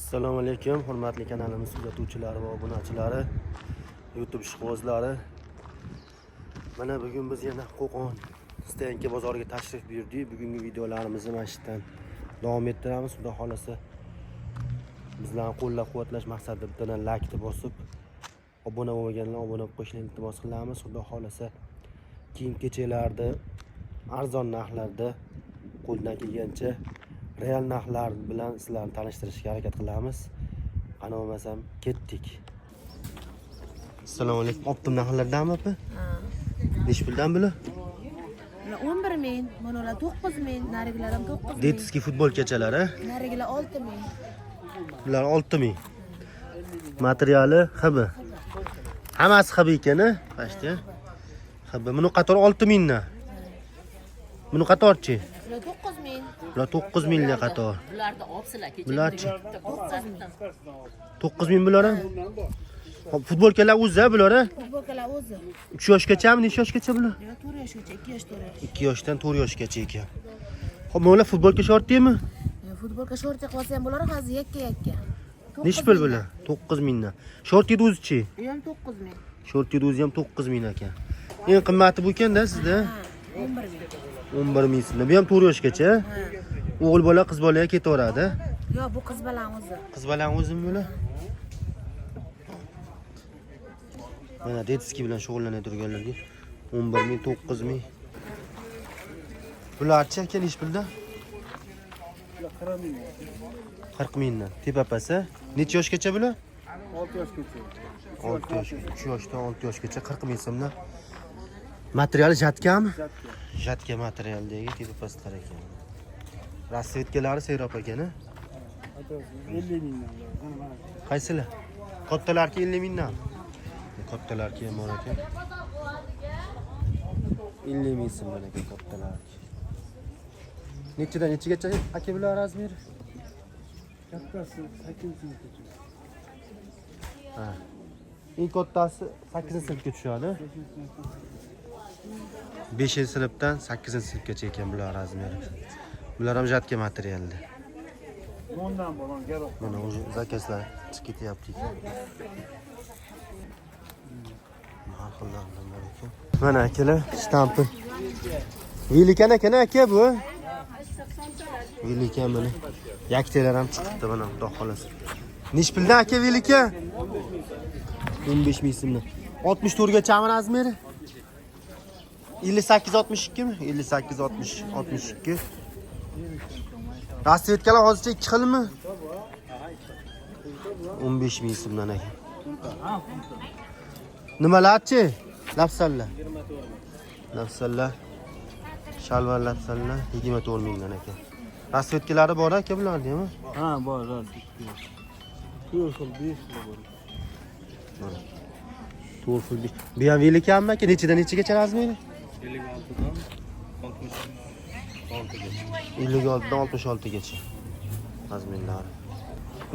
Assalomu alaykum, hurmatli kanalimiz kuzatuvchilari va obunachilari, YouTube ishqibozlari. Mana bugun biz yana Qo'qon Stenka bozoriga tashrif buyurdik. Bugungi videolarimizni mana shu yerdan davom ettiramiz. Xudo xolasa bizlarni qo'llab-quvvatlash maqsadida bittadan like bosib, obuna bo'lmaganlar obuna bo'lib qo'yishni iltimos qilamiz. Xudo xolasa kiyim-kechaklarda arzon narxlarda qo'ldan kelgancha real narxlar bilan sizlarni tanishtirishga harakat qilamiz. Qani bo'lmasam ketdik. Assalomu alaykum. Optim narxlardanmi opa? Ha. Necha puldan bular? 11.000, bunalar 9.000, narigilar ham 9.000. Detskiy futbol kechalari. Narigilar 6.000. Bular 6.000. Materiali hib. Hammasi hib ekan-a? Qashti. Hib. Buni qatori 6.000 dan. Buni qatorchi? Bular 9.000. Bular 9.000 ga qator. Bularni olsizlar kecha. Bularchi? 9.000. 9.000 bular. Futbolkalar o'zi bular. Futbolkalar o'zi. 3 yoshgachami, necha yoshgacha bular? 4 yoshgacha, 2 yosh, 4 yosh. 2 yoshdan 4 yoshgacha ekan. Xo'p, bular futbolka shortdimi? Futbolka shorti qilsa ham bo'lar, hozir yakka. Necha pul bular? 9.000 dan. Shortid o'zichi? Bu ham 9.000. Shortid o'zi ham 9.000 ekan. Eng qimmati bu ekanda sizda? 11.000. 11.000 so'm. Bu ham 4 yoshgacha. O'g'il bola, qiz bolaga ketaveradi. Yo'q, bu qiz balam o'zi. Qiz balang o'zim bular. Mana detskiy bilan shug'ullanib turganlarga 11.000, 9.000. Bularchi aka necha pulda? 40.000 dan. Tepapasi necha yoshgacha bular? 6 yoshgacha. 6 yosh, 3 yoshdan 6 yoshgacha 40.000 so'mdan. Materiali jatkami? Jatka materialdagi tepapaslar ekan. Rasvetkalari Seyrop ekan-a? 50 mingdan. Qaysilar? Kattalarki 50 mingdan. Kattalarki ham bor ekan. 50 ming so'mdan ekan kattalarki. Nechidan nechigacha aka bular razmeri? Kattasi 8 sinfgacha. Ha. Eng kattasi 8-sinfga tushadi. 5-sinfdan 8-sinfgacha ekan bular razmeri. Bular ham jatka materialda. Ondan bo'lgan garoq. Mana o'zi zakazlar chiqib ketyapti ekan. Har xillardan bor ekan. Mana akalar, shtampi. Velikan ekan aka bu. Velikan mana. Yaktalar ham chiqibdi mana, xudo xolasa. Necha puldan aka velika? 15 ming so'mdan. 64 gachami razmeri? 58-62 mi? 58-62. Rasvetkalar hozircha 2 xilmi? 15 ming so'mdan ekan. Nimalarchi? Lapsallar. Lapsallar. Shalvar lapsallar 24 mingdan ekan. Rasvetkalari bor aka bularning mi? Ha, bor. 4 xil, 5 xil bor. Mana. To'rfil. Bu ham velikanmi aka? Nechidan nechigacha razmeri? 56dan 66gacha. 56dan 66gacha. Razmerlari.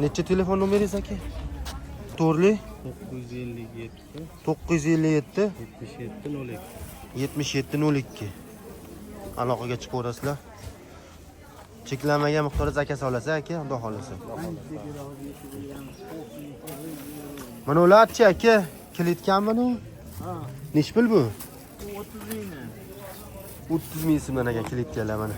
Necha telefon nomeringiz aka? To'rli 957 957 77 02. 7702. Aloqaga chiqaverasizlar. Cheklanmagan miqdorda zakaz olasiz aka, xudo xolasa. Mana ularchi aka, kilitkanmi bu? Ha, Nech pul bu? 30 mingdan. 30 ming so'mdan ekan kilitkalar mana.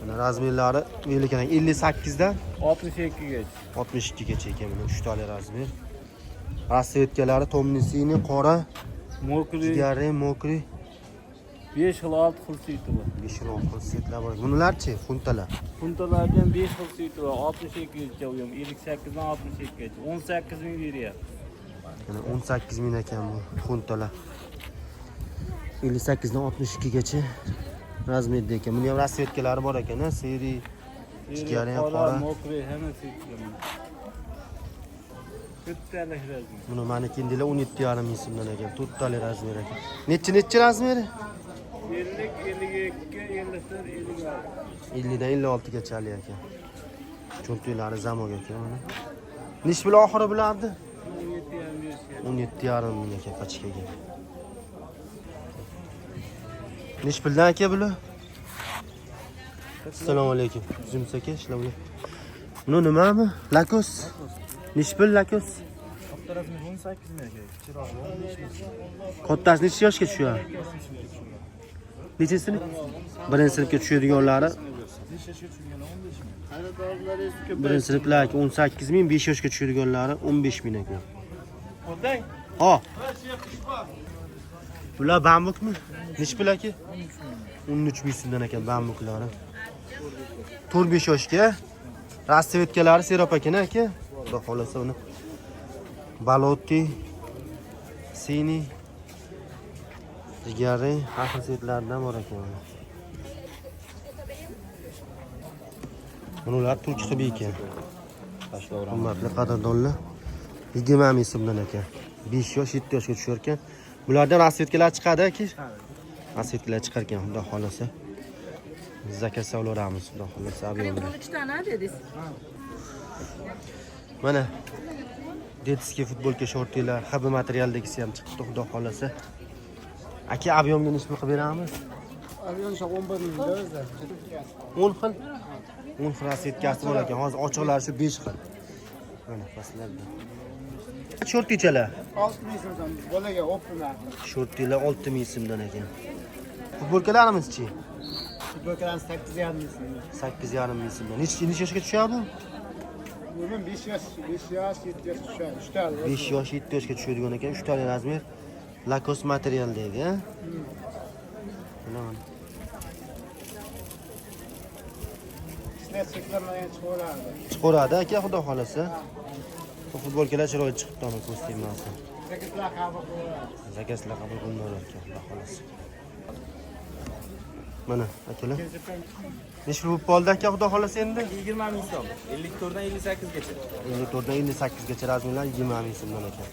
Mana razmerlari velikan 58 dan 62gacha. 62 gacha ekan mana 3 tali razmer. Rasvetkalari Tomnisini qora, Mokri jigari, mokri, 5 xil 6 xil suyti bor. 5 xil setlar bor. Bularchi funtalar. Puntalardan 5 xil suyti bor. 62gacha u ham 58 dan 62gacha. 18 ming beryapti. Mana 18 ming ekan bu funtalar. 58 dan 62 gacha razmerda ekan. Buni ham rasvetkalari bor ekan, seri, jigari ham qora. Mokri hamma suyti. Bittalik razmer. Buni manikin deylar 17,5 ming so'mdan ekan. To'rttali razmer ekan. Necha razmeri? 50, 52, 54, 56. 50 dan 56 gacha ekan. Cho'ntaklari zamog ekan mana. Necha pul oxiri bulardi? 17,5 ming ekan pachkaga. Necha puldan aka bular? Assalomu alaykum. Yuzimiz aka, ishlar bilan. Buni nimami? Lakos. Nishpil lakos. Katta razmer 18 ming aka. Kichikroq 15 ming. Kattasi necha yoshga tushadi? Necha sinf? Birinchi sinfga tushadiganlari 5 yoshga tushgani 15 ming. birinchi sinflarga 18 ming, 5 yoshga tushadiganlari 15 ming ekan. Qo'day. Ha. Bular bambukmi? Necha pul aka? 13 ming so'mdan ekan bambuklari. 4-5 yoshga. Rasvetkalari Serop akani aka. Xudo xolasa uni. Balotti, Sini, Jigari, har xil setlardan bor ekan. Bular turk hibi ekan. Hurmatli qadrdonlar, 20 ming so'mdan ekan. 5 yosh, 7 yoshga tushar ekan. Bulardan rasvetkalar chiqadi aka. Rasvetkalar chiqar ekan, xudo xolasa. Zakat savlaramiz, xudo xolasa. Mana Detskiy futbolka shortilar, hab materialdagisi ham chiqibdi, xudo xolasa. Aka, abyomga nishmi qilib beramiz? Avion 11 ming o'zi. 10 xil. 10 xil rasvetkasi bor ekan. Hozir ochiqlari shu 5 xil. Mana paslarda. Shortichalar. 6 ming so'm bolaga o'pma. Shortilar 6 ming so'mdan ekan. Futbolkalarimiz-chi? Futbolkalarimiz 8,5 ming so'm. 8,5 ming so'mdan. Necha yoshga tushadi bu? Bunun 5 yosh, 7 yosh tushadi. 3 ta. 5 yosh, 7 yoshga tushadigan ekan. 3 ta razmer. Lakos materialdagi. Mana. Sizlar cheklanmagan chiqaradi. Chiqaradi aka, xudo xolasa. Bu futbolkalar chiroyli chiqibdi, uni ko'rsatmayman. Zakatlar qabul qiladi. Zakatlar qabul qilinadi ekan, xudo xolasa. Mana akalar. Necha pul qoldi aka, xudo xolasa endi? 20 ming so'm. 54 dan 58 gacha. 54 dan 58 gacha razmerlar 20 ming so'mdan ekan.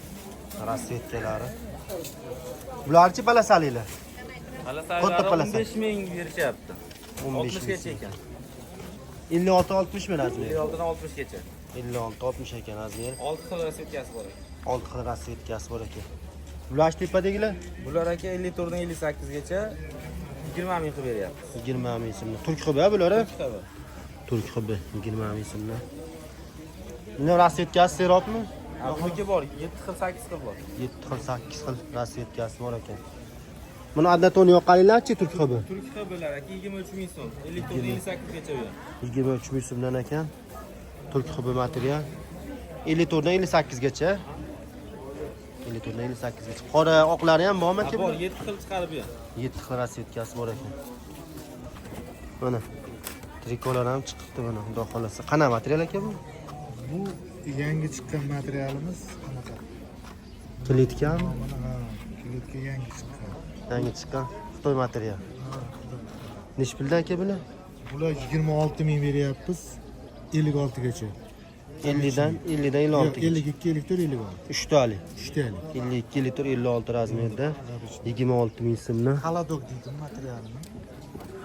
Rasvetkalari. Bularchi palasalilar. Katta palasa. 15 ming berishyapti. 15 60 gacha ekan. 56-60 mi razmer? 56 dan 60 gacha. 56-60 ekan razmer. 6 xil rasvetkasi bor ekan. 6 xil rasvetkasi bor ekan. Bular tepadagilar Bular aka 54 dan 58 gacha 20 ming qilib beryapti. 20 ming so'mdan. Turk hibi bular. Tabii. Turk hibi 20 ming so'mdan. Buni rasvetkasi Seropmi? Buniki bor, 7 xil 8 xil bor. 7 xil 8 xil rasvetkasi bor ekan. Buni adnatoni yoqqanlarchi Turk hibi? Turk hibilar aka 23 ming so'm. 54 dan 58 gacha u ham. 23 ming so'mdan ekan. Turk hibi material. 54 dan 58 gacha. 54 dan 58 gacha. Qora oqlari ham bormi aka? Bor, 7 xil chiqarib ber. 7 xil rasvetkasi bor ekan. Mana trikolar ham chiqibdi mana, xudo xolasa. Qanaqa material aka bu? Bu yangi chiqqan materialimiz qanaqa? Klitkami? Mana ha, klitka yangi chiqqan. Yangi chiqqan Xitoy material. Necha puldan aka bular? Bular 26 ming beryapmiz 56 gacha. 50 dan 56 gacha. 52 litr 56. 3 tali. 3 tali. 52 litr 56 razmerda 26 ming so'mdan. Haladok deydi materialini.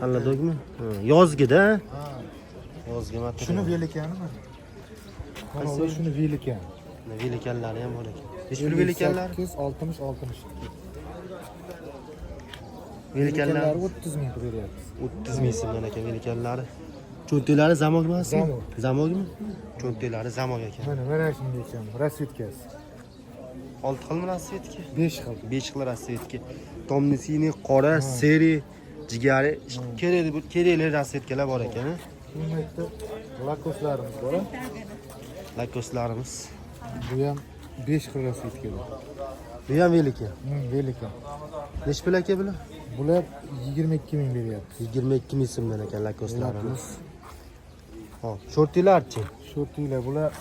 Halladogmi? Yozgida. Ha. Yozgi material. Shuni velikani mana. Mana shuni velikani. Velikanlari ham bor ekan. Necha pul velikanlar? 60 60. Velikanlar 30 ming beryapmiz. 30 ming so'mdan ekan velikanlari. Cho'ntaklari zamok emasmi? Zamok. Zamokmi? Cho'ntaklari zamok ekan. Mana shunday rasvetkasi. 6 xilmi rasvetka? 5 xil. 5 xil rasvetka. Tomnisini, qora, seri, jigari, kerakli rasvetkalar bor ekan. Bu yerda lakoslarimiz bor. Lakoslarimiz. Bu ham 5 xil rasvetka bor. Bu ham velika. Velika. Necha pul aka bular? Bular 22 ming beryapti. 22 ming so'mdan ekan lakoslarimiz. Hop, shortilarchi? Shortilar bular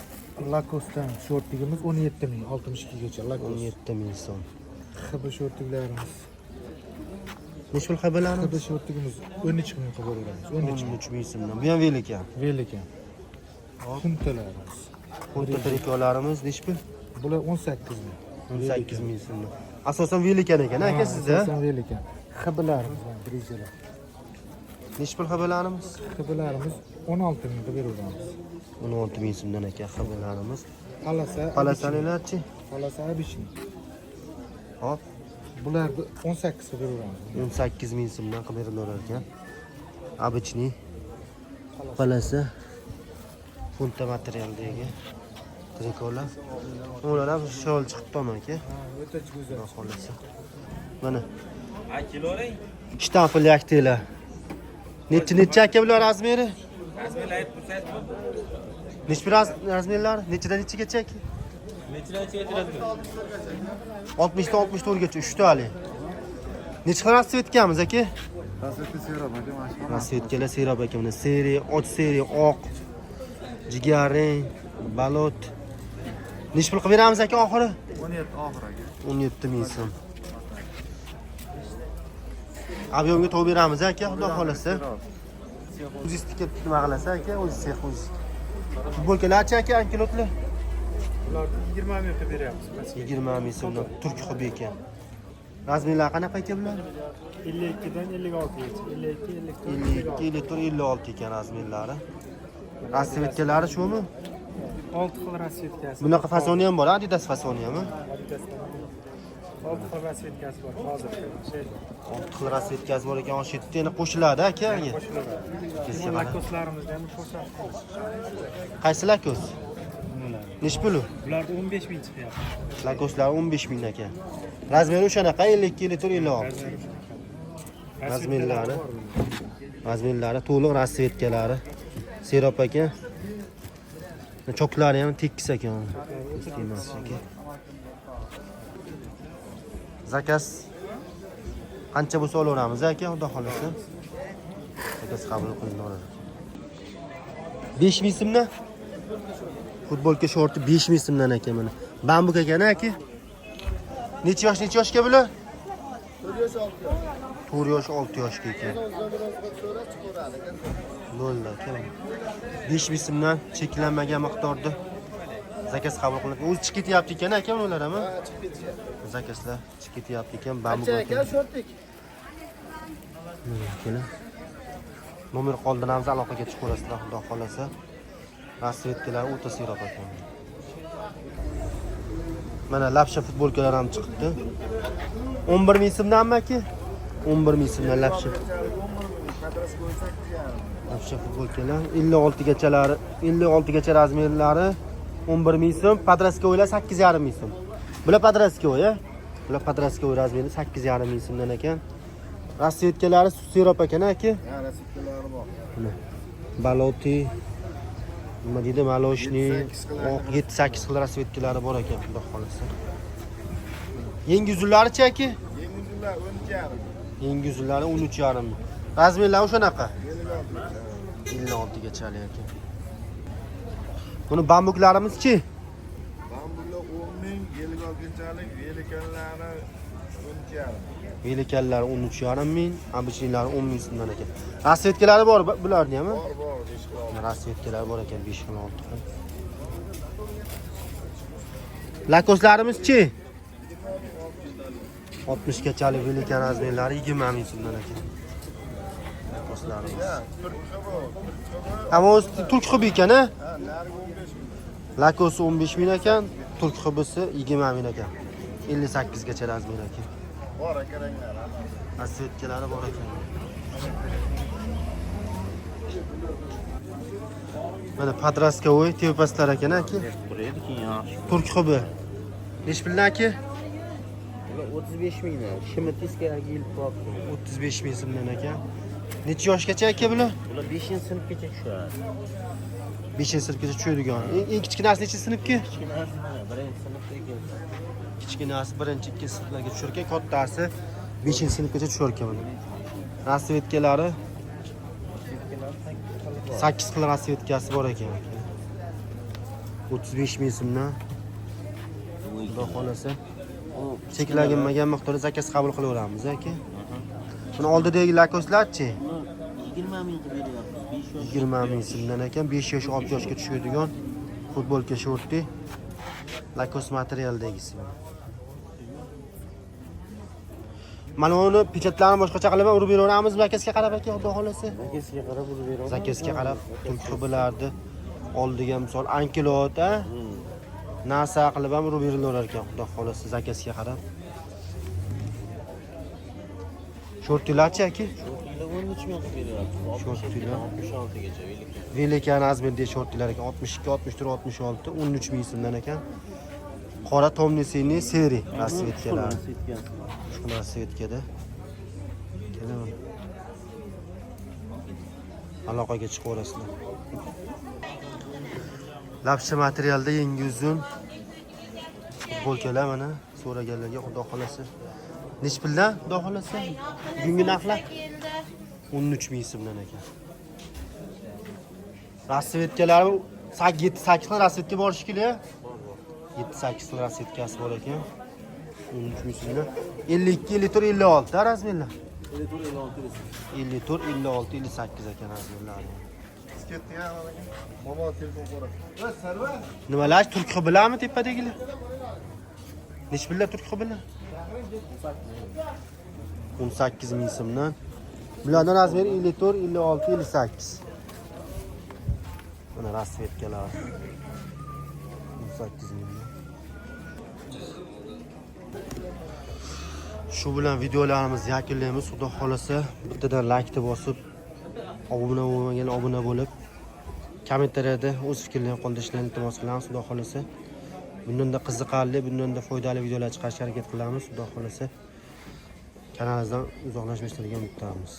lakosdan shortigimiz 17 ming 62 gacha lakos. 17 ming so'm. Hibi shortiklarimiz. Necha pul hibalarimiz? Hibi shortigimiz 13 ming qilib beramiz. 13 ming so'mdan. Bu ham velika. Velika. Xuntalarimiz. Xunta trikolarimiz necha pul? Bular 18 ming. 18 ming so'mdan. Asosan velikan ekan aka sizda? Asosan velika. Hibilarimiz bor, brijalar. Necha pul hibalarimiz? Hibilarimiz 16 ming qilib beramiz. 16 ming so'mdan ekan hibalarimiz. Palasalilarchi? Palasalarchi? Palasa abishni. Hop, Bularni 18 qilib beramiz. 18 ming so'mdan qilib berilar ekan. Обычный Palasi. Punta materialdagi trikolar. Ular ham shol chiqibdi aka. O'ta go'zal. Xudo xolasa. Mana Akiloring. shtampli aktelar. Necha aka bular razmeri? Rasmiylar aytib tursangiz bu. Nechta razmerlar? Nechadan nechigacha aka? Nechidan aytasiz? 60 dan 64 gacha 3 tali. Necha xil rasvetgamiz aka? Rasvetli serob aka mana shu. Rasvetkalar serob aka mana seriya, och seriya, oq, jigarrang, balot. Nech pul qilib beramiz aka oxiri? 17 oxir aka. 17 ming so'm. Abyomga to'g'ri beramiz aka, xudo xolasa. O'zingiz tikib nima qilasiz aka, o'zingiz sex o'zingiz. Futbolkalarchi aka, ankilotlar? Ularni 20 mingga beryapmiz. 20 ming so'mdan turk xubi ekan. Razmerlar qanaqa ekan bular? 52 dan 56 gacha. 52, 56 ekan razmerlari. Rasvetkalari shumi? 6 xil rasvetkasi. Bunaqa fasoni ham bor, Adidas fasoni ham. 6 xil rasvetkasi bor hozir. 6 xil rasvetkasi bor ekan, 7 yana qo'shiladi aka. Bu lakoslarimizni ham qo'shamiz. Qaysi lakos? Nech puli? Bularda 15 ming chiqyapti. Lakoslar 15 ming ekan. Razmeri o'shanaqa 52, 56. Razmerlari. Razmerlari to'liq rasvetkalari. Serop aka. Choklari ham tekis ekan. Emas aka. Zakaz qancha bo'lsa olaveramiz aka, xudo xolasa. Zakaz qabul qilinadi. 5 ming so'mdan futbolka shorti 5 ming so'mdan ekan mana. Bambuk ekan aka. Necha yoshga bular? 4 yosh 6 yoshga ekan. Bo'ldi aka. 5 ming so'mdan cheklanmagan miqdorda zakaz qabul qilinadi. O'zi chiqib ketyapti ekan aka ular ham. Ha, chiqib ketyapti. Zakazlar chiqib ketyapti ekan. Bambuk ekan shortik. Mana nomer qoldiramiz, aloqaga chiqaverasizlar, xudo xolasa. Rasvetkalar o'ta serob ekan. Mana lapsha futbolkalar ham chiqibdi. 11 ming so'mdanmi aka? 11 ming so'mdan lapsha. Lapsha futbolkalar 56 gachalari, 56 gacha razmerlari 11 ming so'm, padraskoylar 8,5 ming so'm. Bular padraskoy, a? Bular padraskoy razmeri 8,5 ming so'mdan ekan. Rasvetkalari serob ekan aka. Ha, rasvetkalari bor. Mana baloti, nima deydi, maloshni, 7-8 xil rasvetkalari bor ekan, xudo xolasa. Yangi uzunlari-chi aka? Yangi uzunlar 12,5. Yangi uzunlari 13,5 ming. Razmerlari o'shanaqa. 56 gachali ekan. Buni bambuklarimiz-chi? Bambuklar 10 ming, 56-chalik, velikanlari 12,5. Velikanlari 13,5 ming, obichlilari 10 ming so'mdan ekan. Rasvetkalari bor bularning ham? Bor, 5 xil. Rasvetkalari bor ekan 5 xil 6 xil. Lakoslarimiz-chi? 60 gachalik velikan razmerlari 20 ming so'mdan ekan. Lakoslarimiz. Ama o Türk xubi ekan, ha? Lakosi 15 ming ekan, Türk xubisi 20 ming ekan. 58 gacha razmer ekan. Bor aka ranglar. Rasvetkalari bor ekan. Mana padraskoy tepaslar ekan aka. Türk xubi. Nech puldan aka? 35 mingdan. Shimitiskaga yilib qolibdi. 35 ming so'mdan ekan. Necha yoshgacha aka bular? Bular 5-sinfgacha tushadi. 5-sinfgacha tushadigan. Eng kichkinasi necha sinfga? Kichkinasi 1-sinfga keldi. Kichkinasi 1-2 sinflarga tushar ekan, kattasi 5-sinfgacha tushar ekan buni. Rasvetkalari 8 xil rasvetkasi bor ekan. 35 ming so'mdan. Xudo xolasa. Cheklanmagan miqdorda zakaz qabul qilaveramiz aka. Buni oldidagi lakoslarchi? 20 ming qilib beryapmiz. 20 ming so'mdan ekan, 5 yosh 6 yoshga tushadigan futbolka shorti. Lakos materialdagisi. Mana uni pechatlarni boshqacha qilib urib beraveramizmi zakazga qarab aka, xudo xolasa? Zakazga qarab urib beramiz. Zakazga qarab tulqibilarni oldiga misol ankilot, a? Nasa qilib ham urib berilaverar ekan, xudo xolasa zakazga qarab. Shortilarchi aka? Shortilar 13 ming qilib beryapmiz. Short 67 tiller. 66 gacha velikan. Velikan Azmirda shortlar ekan 62, 64, 66, 13 ming so'mdan ekan. Qora tomnisini seri rasvetkalar. Shu rasvetkada. Keling. Aloqaga chiqaverasizlar. Lapcha materialda yangi uzun futbolkalar mana so'raganlarga xudo xolasa. Nech puldan xudo xolasa? Bugungi narxlar 13 ming so'mdan ekan. Rasvetkalar 7-8 xil rasvetka bor shekilli. 7-8 xil rasvetkasi bor ekan. 13 ming so'mdan. 52, 54, 56 da razmerlar. 54, 56, 58 ekan razmerlar. Nimalar turk bilanmi tepadagilar? Nech pullar turk bilan? 18 ming so'mdan. Bularning razmeri 54, 56, 58. Mana rasvetkalar. 18 mingdan. Shu bilan videolarimizni yakunlaymiz. Xudo xolasa bittadan like bosib, obuna bo'lmaganlar obuna bo'lib, kommentariyada o'z fikrlarini qoldirishlarini iltimos qilamiz. Xudo xolasa bundan-da qiziqarli, bundan-da foydali videolar chiqarishga harakat qilamiz. Xudo xolasa kanalimizdan uzoqlashmasligini umid qilamiz.